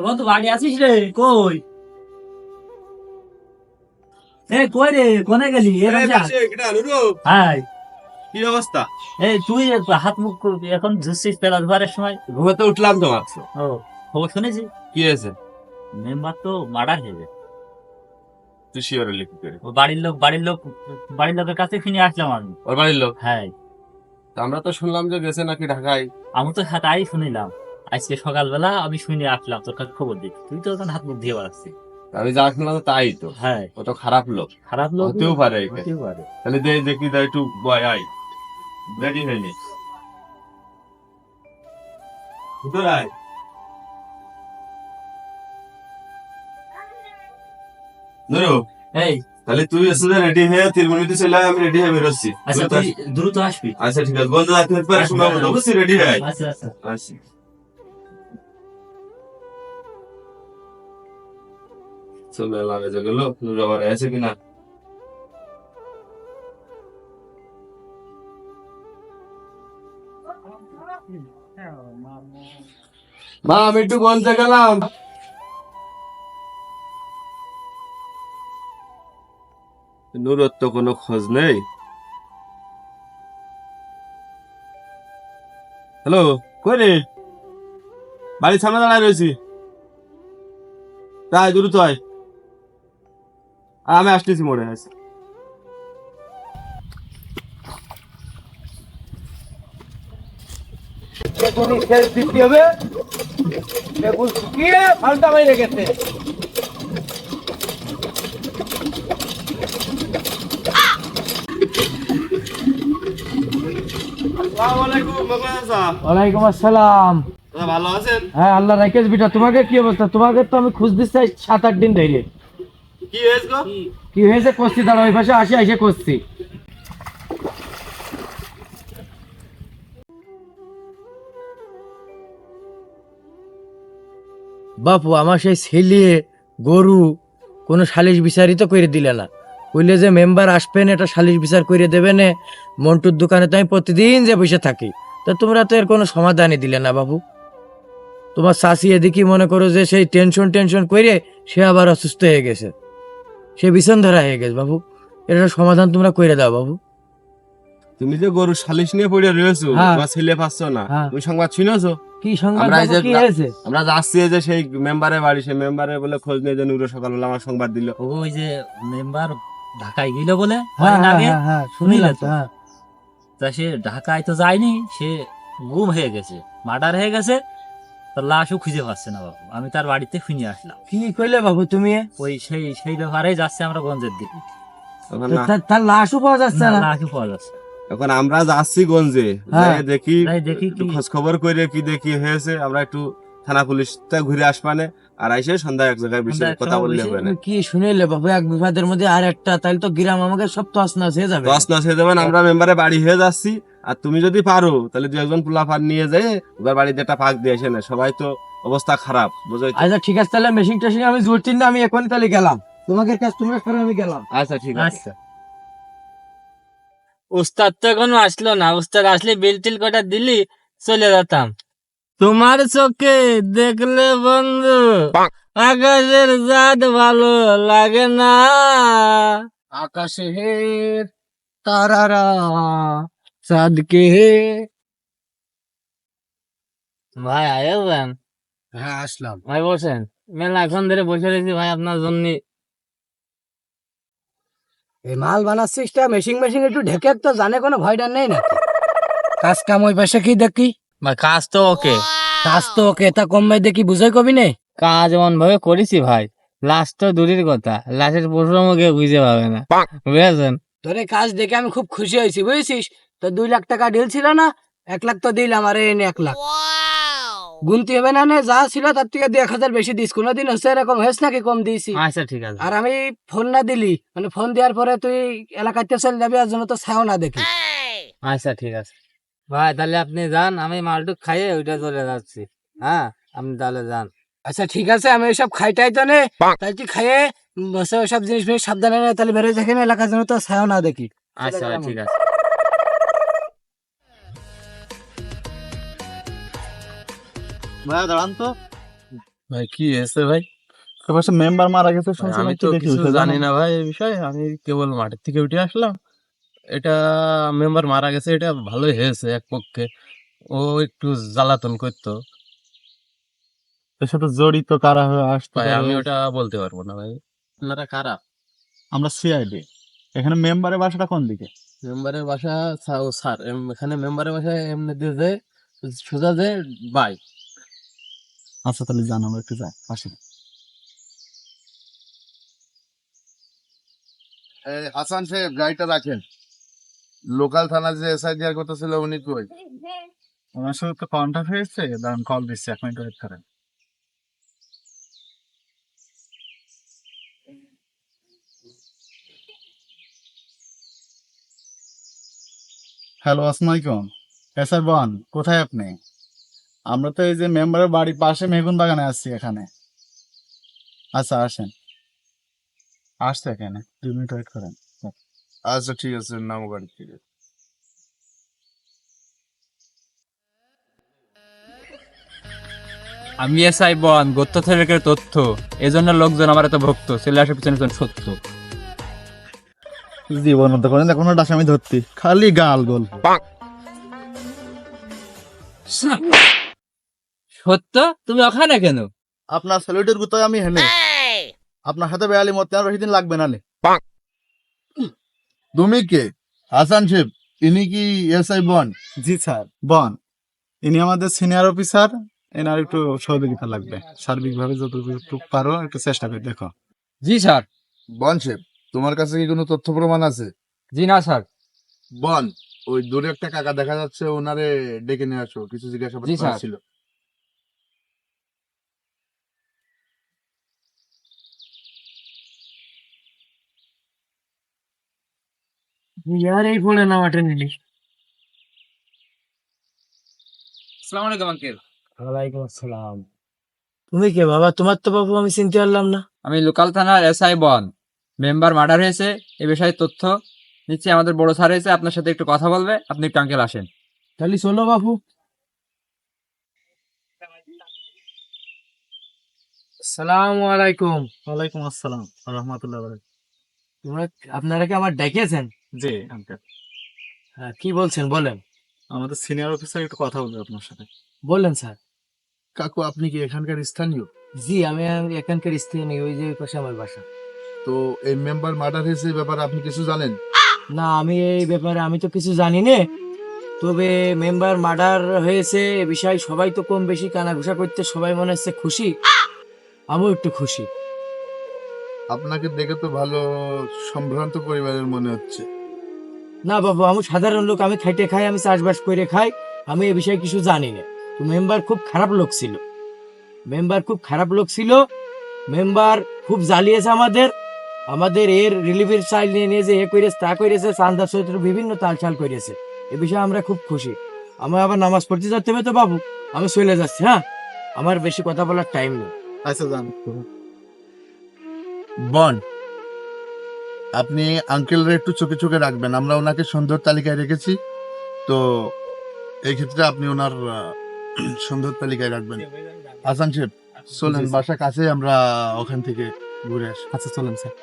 বন্ধু বাড়ি আছিস রে? কই কই রে, কোনে গেলি? হাই, কি অবস্থা? তুই হাত মুখ এখন ঝুসছিস পেলা ধোয়ারের সময়? ঘুমাতে উঠলাম তো মাত্র। ও, খবর শুনেছি কি হয়েছে? মেম্বার তো মার্ডার হয়ে যায়। তুই শিওর হলি কি করে? ও বাড়ির লোকের কাছে ফিরে আসলাম আমি। ওর বাড়ির লোক? হ্যাঁ, তা আমরা তো শুনলাম যে গেছে নাকি ঢাকায়। আমি তো তাই শুনিলাম। আজকে সকালবেলা আমি শুনে আসলাম তোর কাছে খবর দিই, তুই তো ওখানে হাত মুখ দিয়ে বেড়াচ্ছিস। আমি যা শুনলাম তো তাই তো। হ্যাঁ, ও তো খারাপ লোক। খারাপ লোক হতেও পারে। হতেও পারে। তাহলে দেখি তাই একটু বয় আই রেডি হয়নি ভিতরে আয়। ধরো এই, তাহলে তুই এসে রেডি হয়ে 3 মিনিটে চলে আয়, আমি রেডি হয়ে বেরোচ্ছি। আচ্ছা তুই দ্রুত আসবি। আচ্ছা ঠিক আছে, বন্ধু রাখতে পারে সময় মতো অবশ্যই রেডি হয়ে আয়। আচ্ছা আচ্ছা। আচ্ছা চলে লাগে যে গেল নুর আবার আছে কিনা। মা আমি একটু গঞ্জে গেলাম। নুরোর তো কোনো খোঁজ নেই। হ্যালো, কই রে? বাড়ির সামনে দাঁড়ায় রয়েছি। তাই দ্রুত আয়, আমি আসতেছি মোড়ে আছে। দিতে হবে বেগুন শুকিয়ে ফালটা বাইরে গেছে। ওয়ালাইকুম আসসালাম। ভালো আছেন? হ্যাঁ আল্লাহ রাখেস বিটা। তোমাকে কি অবস্থা? তোমাকে তো আমি খুঁজ দিচ্ছি 7-8 দিন ধরে। কি হয়েছে গো? কি হয়েছে করছি, দাঁড়া ওই পাশে আসে করছি। বাপু আমার সেই ছেলে গরু কোনো সালিশ বিচারিত করে দিলে না, কইলে যে মেম্বার আসবেন এটা সালিশ বিচার করে দেবেন। মন্টুর দোকানে তো আমি প্রতিদিন যে বসে থাকি, তা তোমরা তো এর কোনো সমাধানই দিলে না বাবু। তোমার শাশি এদিকে মনে করো যে সেই টেনশন করে সে আবার অসুস্থ হয়ে গেছে, সে ভীষণ ধরা হয়ে গেছে বাবু। এটা সমাধান তোমরা করে দাও বাবু। তুমি যে গরু সালিশ নিয়ে পড়ে রয়েছো, হ্যাঁ। তোমার ছেলে পাচ্ছ না, হ্যাঁ। তুমি সংবাদ শুনেছো? কি সংবাদ আমরা এই বাবু, যে কি হয়েছে? আমরা যাচ্ছি যে সেই মেম্বারের বাড়ি, সেই মেম্বারে বলে খোঁজ নিয়ে যে নুরো সকালবেলা আমার সংবাদ দিল। ওই যে মেম্বার ঢাকায় গেল বলে হ্যাঁ কয়েকদিন আগে, হ্যাঁ শুনিলে তো? হ্যাঁ। তা সে ঢাকায় তো যায়নি, সে গুম হয়ে গেছে, মার্ডার হয়ে গেছে। তার লাশও খুঁজে পাচ্ছে না বাবু। আমি তার বাড়িতে ফিরে আসলাম। কি কইলে বাবু তুমি? ওই সেই ব্যাপারেই যাচ্ছে আমরা গঞ্জের দিকে। এখন না, তার লাশও পাওয়া যাচ্ছে না? লাশও পাওয়া যাচ্ছে। এখন আমরা যাচ্ছি গঞ্জে, হ্যাঁ। যাই দেখি দেখি একটু কি খোঁজ খবর করে কি দেখি হয়েছে। আমরা একটু থানা পুলিশটা ঘুরে আসবানে, আর আইসে সন্ধ্যায় এক জায়গায় বিষয়ে সন্ধ্যায় কথা একসময় বললে বসে হবে না। তুমি কি শুনিলে বাবু? এক বিবাদের মধ্যে আর একটা, তাহলে তো গ্রাম আমাকে সব তছনছ হয়ে যাবে। দশ না হয়ে যাবেন। আমরা মেম্বারে বাড়ি হয়ে যাচ্ছি, আর তুমি যদি পারো তাহলে 2-1 পোলাপান নিয়ে যায় ওদের বাড়িতে একটা পাক দিয়ে এসে না, সবাই তো অবস্থা খারাপ বুঝাই। আচ্ছা ঠিক আছে, তাহলে মেশিন টেশিন আমি জুড়ছি না, আমি এখনই তাহলে গেলাম। তোমাকে কাজ তোমরা করো, আমি গেলাম। আচ্ছা ঠিক আছে। আচ্ছা। উস্তাদ তো এখনো আসলো না, উস্তাদ আসলে বিল টিল কটা দিলি চলে যেতাম। তোমার চোখে দেখলে বন্ধু আকাশের জাত ভালো লাগে না। আকাশের তারারা চাঁদকে। ভাই আয়েন, হ্যাঁ আসলাম। ভাই বসেন। মেলা এখন ধরে বসে রয়েছি ভাই আপনার জন্য। এই মাল বানাচ্ছিস মেশিন একটু ঢেকে তো জানে, কোনো ভয়টা নেই নাকি? কাজ কাম ওই পাশে কি দেখি? ভাই কাজ তো ওকে, কাজ তো ওকে, তা কম দেখি বুঝাই কবি নেই। কাজ এমন ভাবে করেছি ভাই, লাশ তো দূরের কথা, লাশের পশুরও কেউ বুঝতে পারবে না, বুঝেছেন? তোর এই কাজ দেখে আমি খুব খুশি হয়েছি বুঝেছিস। তো 2 লাখ টাকা ডিল ছিল না, 1 লাখ তো দিলাম, আর এনে 1 লাখ গুনতে হবে না, যা ছিল তার থেকে 2-1000 বেশি দিস। কোনোদিন হচ্ছে এরকম হয়েছে নাকি কম দিয়েছি? আচ্ছা ঠিক আছে। আর আমি ফোন না দিলি, মানে ফোন দেওয়ার পরে তুই এলাকাতে চলে যাবি, আর জন্য তো ছাও না দেখি। আচ্ছা ঠিক আছে। ভাই তাহলে আপনি যান, আমি মালটুক খাইয়ে ওইটা চলে যাচ্ছি। হ্যাঁ, আপনি তাহলে যান। আচ্ছা ঠিক আছে, আমি ওইসব খাইটাই তো নে, তাই তুই খাইয়ে বসে ওইসব জিনিস ফিনিস সাবধানে নে, তাহলে বেরোয় দেখে না এলাকার জন্য তো ছায়াও না দেখি। আচ্ছা ভাই, ঠিক আছে। ভাই দাঁড়ান তো। ভাই কি হয়েছে ভাই? তোমার মেম্বার মারা গেছে শুনছি, আমি একটু তো দেখি কিছু উঠে জানি জানো? না ভাই এই বিষয়ে, আমি কেবল মাঠের থেকে উঠে আসলাম। এটা মেম্বার মারা গেছে, এটা ভালোই হয়েছে এক পক্ষে। ও একটু জ্বালাতন করতো এর সাথে জড়িত কারা হয়ে আসতে ভাই, পারে? আমি ওটা বলতে পারবো না ভাই। আপনারা কারা? আমরা সিআইডি। এখানে মেম্বারের বাসাটা কোন দিকে? মেম্বারের বাসা স্যার এখানে মেম্বারের বাসায় এমনি দিয়ে যে সোজা যে বাই। আচ্ছা তাহলে জান, আমরা একটু যাই পাশে। হাসান সাহেব গাড়িটা রাখেন। লোকাল থানা যে এসআই দেওয়ার কথা ছিল উনি কই? ওনার সাথে তো কন্ট্যাক্ট হয়েছে, দাঁড়ান কল দিচ্ছি, 1 মিনিট ওয়েট করেন। হ্যালো, আসসালামু আলাইকুম। স্যার বন, কোথায় আপনি? আমরা তো এই যে মেম্বারের বাড়ির পাশে মেগুন বাগানে আসছি এখানে। আচ্ছা আসেন, আসছে এখানে, 2 মিনিট ওয়েট করেন। আচ্ছা ঠিক আছে, নামো গাড়ি থেকে। আমি এসআই বন গত্য থেকে তথ্য, এজন্য লোকজন আমার এত ভক্ত, ছেলে আসে পিছনে পিছনে সত্য। জীবন মতো করেন, কোনো ডাস আমি ধরতি, খালি গাল গোল। সত্য, তুমি ওখানে কেন? আপনার স্যালুটের গুতোয় আমি হেনে, আপনার হাতে বেয়ালি মত আর বেশি দিন লাগবে না নে। তুমি কে? হাসান সাহেব, ইনি কি এসআই বন? জি স্যার, বন। ইনি আমাদের সিনিয়র অফিসার, এনার একটু সহযোগিতা লাগবে, সার্বিকভাবে যতটুকু পারো একটু চেষ্টা করে দেখো। জি স্যার। বন সাহেব, তোমার কাছে কি কোনো তথ্য প্রমাণ আছে? জি না স্যার। বন, ওই দূরে একটা কাকা দেখা যাচ্ছে, ওনারে ডেকে নিয়ে আসো, কিছু জিজ্ঞাসাবাদ জি, করার স্যার। ছিল। ইয়ার এই ফোনে নামাটা নিলি। আসসালামু আলাইকুম আঙ্কেল। ওয়ালাইকুম আসসালাম। তুমি কে বাবা? তোমার তো বাবু আমি চিনতে পারলাম না। আমি লোকাল থানার এসআই বন। মেম্বার মার্ডার হয়েছে, এ বিষয়ে তথ্য নিচ্ছে আমাদের বড় স্যার হয়েছে, আপনার সাথে একটু কথা বলবে, আপনি একটু আঙ্কেল আসেন। তাহলে চলো বাবু। আসসালামু আলাইকুম। ওয়ালাইকুম আসসালাম রহমতুল্লাহ। তোমরা আপনারা কি আমার ডেকেছেন? জি আঙ্কেল, হ্যাঁ, কি বলছেন বলেন। আমাদের সিনিয়র অফিসার একটু কথা বলবে আপনার সাথে। বলেন স্যার। কাকু, আপনি কি এখানকার স্থানীয়? জি, আমি এখানকার স্থানীয়, ওই যে ওই পাশে আমার বাসা। তো এই মেম্বার মার্ডার হয়েছে, এই ব্যাপারে আপনি কিছু জানেন? না, আমি এই ব্যাপারে আমি তো কিছু জানি না। তবে মেম্বার মার্ডার হয়েছে এ বিষয়ে সবাই তো কম বেশি কানাঘুষা করতে, সবাই মনে হচ্ছে খুশি, আমিও একটু খুশি। আপনাকে দেখে তো ভালো সম্ভ্রান্ত পরিবারের মনে হচ্ছে। না বাবু, আমি সাধারণ লোক, আমি খাইতে খাই, আমি চাষবাস করে খাই, আমি এ বিষয়ে কিছু জানি না। তো মেম্বার খুব খারাপ লোক ছিল, মেম্বার খুব খারাপ লোক ছিল, মেম্বার খুব জ্বালিয়েছে আমাদের, আমাদের এর রিলিফের চাইল নিয়ে নিয়ে যে এ করেছে তা করেছে, চান্দা চরিত্র বিভিন্ন তালচাল করেছে। এ বিষয়ে আমরা খুব খুশি। আমার আবার নামাজ পড়তে যেতে হবে তো বাবু, আমি চলে যাচ্ছি। হ্যাঁ, আমার বেশি কথা বলার টাইম নেই। আচ্ছা জান। বন, আপনি আঙ্কেলরা একটু চোখে চোখে রাখবেন, আমরা ওনাকে সন্দেহ তালিকায় রেখেছি, তো এই ক্ষেত্রে আপনি ওনার সন্দেহ তালিকায় রাখবেন। হাসান সাহেব, চলেন, বাসা কাছে, আমরা ওখান থেকে ঘুরে আসি। আচ্ছা চলেন স্যার।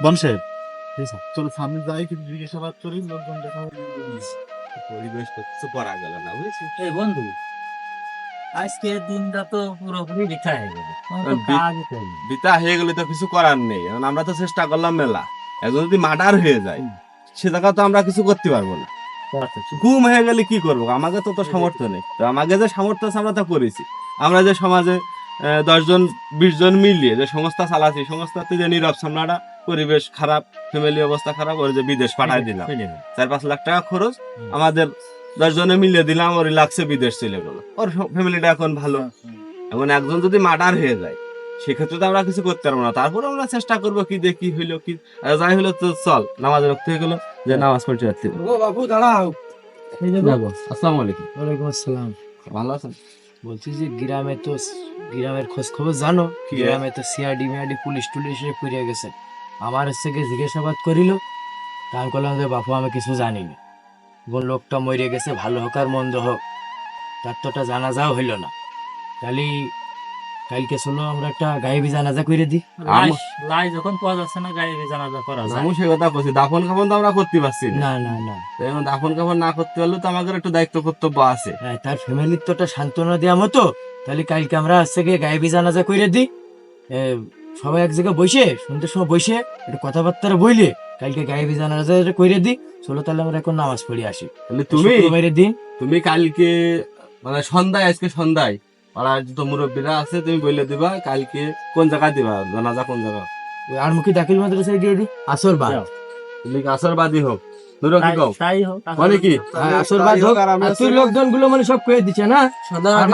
বন সাহেব, চলো সামনে যাই, কিছু জিজ্ঞাসাবাদ করি, লোকজন দেখা পরিবেশ তো কিছু করা গেল না, বুঝেছি। এই বন্ধু, আজকের দিনটা তো পুরোপুরি বৃথা হয়ে গেল, আমার তো বি- কাজই করিনি। বিতা হয়ে গেলে তো কিছু করার নেই, এখন আমরা তো চেষ্টা করলাম মেলা, এখন যদি মার্ডার হয়ে যায় সে জায়গা তো আমরা কিছু করতে পারবো না। গুম হয়ে গেলে কি করবো, আমাকে তো সামর্থ্য নেই, তো আমাকে যে সামর্থ্য আছে আমরা তা করেছি। আমরা যে সমাজে 10 জন 20 জন মিলিয়ে যে সংস্থা চালাচ্ছি, সংস্থাতে যে নীরব সামলাটা, পরিবেশ খারাপ, ফ্যামিলি অবস্থা খারাপ, ওর যে বিদেশ পাঠাই দিলাম, 4-5 লাখ টাকা খরচ, আমাদের 10 জনে মিলিয়ে দিলাম, ওর লাগছে বিদেশ চলে গেল, ওর ফ্যামিলিটা এখন ভালো। এখন একজন যদি মার্ডার হয়ে যায় সেক্ষেত্রে তো আমরা কিছু করতে পারবো না, তারপরে আমরা চেষ্টা করবো কি দেখি হইলো কি, যাই হলো তো চল নামাজের রক্ত হয়ে গেলো, যে নামাজ পড়তে যাচ্ছি। ও বাবু দাঁড়াও, এই যে আসসালামু আলাইকুম। ওয়ালাইকুম আসসালাম। ভালো আছেন? বলছি যে গ্রামের খোঁজ খবর জানো? কি? গ্রামে তো সিআইডি মিআইডি পুলিশ টুলিশ পুড়িয়ে গেছে। আমার হচ্ছে কি জিজ্ঞাসাবাদ করিল, তা আমি বললাম যে বাপু আমি কিছু জানি না, কোন লোকটা মরে গেছে, ভালো হোক আর মন্দ হোক, তার তো ওটা জানাজাও হইল না। তাহলে কালকে চলো আমরা একটা গায়েবী জানাজা করে দিই। লাই যখন পাওয়া যাচ্ছে না গায়ে জানাজা করা যায়। আমি সে কথা বলছি, দাফন কাফন তো আমরা করতে পারছি না। না না না, তো এখন দাফন কাফন না করতে পারলে তো আমাদের একটু দায়িত্ব কর্তব্য আছে। হ্যাঁ, তার ফ্যামিলির তো একটা সান্ত্বনা দেওয়া মতো। তাহলে কালকে আমরা আজকে গিয়ে গায়েবী জানাজা করে দিই। সবাই এক জায়গায় বসে সন্ধ্যের সময় বসে একটু কথাবার্তা বইলে কালকে গায়েবী জানাজা করে দিই। চলো তাহলে আমরা এখন নামাজ পড়ে আসি। তাহলে তুমি শুক্রবারের দিন তুমি কালকে মানে সন্ধ্যায়, আজকে সন্ধ্যায় পাড়ার যত মুরব্বীরা আছে তুমি বলে দিবা কালকে কোন জায়গায় দিবা জানাজা, কোন জায়গা। ওই আরমুখী দাখিল মাদ্রাসায় দিয়ে দিই। আসর বাদ, তুমি আসরবাদী হোক, ধরো কি কও তাই হোক। মানে কি আসর বাদ হোক। আর তুই লোকজন গুলো মানে সব কয়ে দিচ্ছে না, আর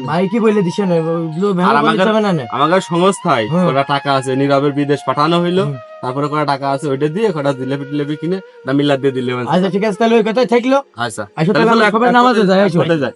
ভাই কি বলে দিচ্ছে না, ওইগুলো আর ভেঙে বলে আমাদের- যাবে না না। আমাদের সংস্থায় হুম। কটা টাকা আছে, নীরবের বিদেশ পাঠানো হইলো, হুম। তারপরে কটা টাকা আছে ওইটা দিয়ে কটা জিলেবি টিলেবি কিনে না মিলাদ দিয়ে দিলে। আচ্ছা ঠিক আছে, তাহলে ওই কথাই থাকলো। আচ্ছা আসো তাহলে তাহলে চলো আমরা সবাই নামাজে যাই। আসো। একসাথে যাই।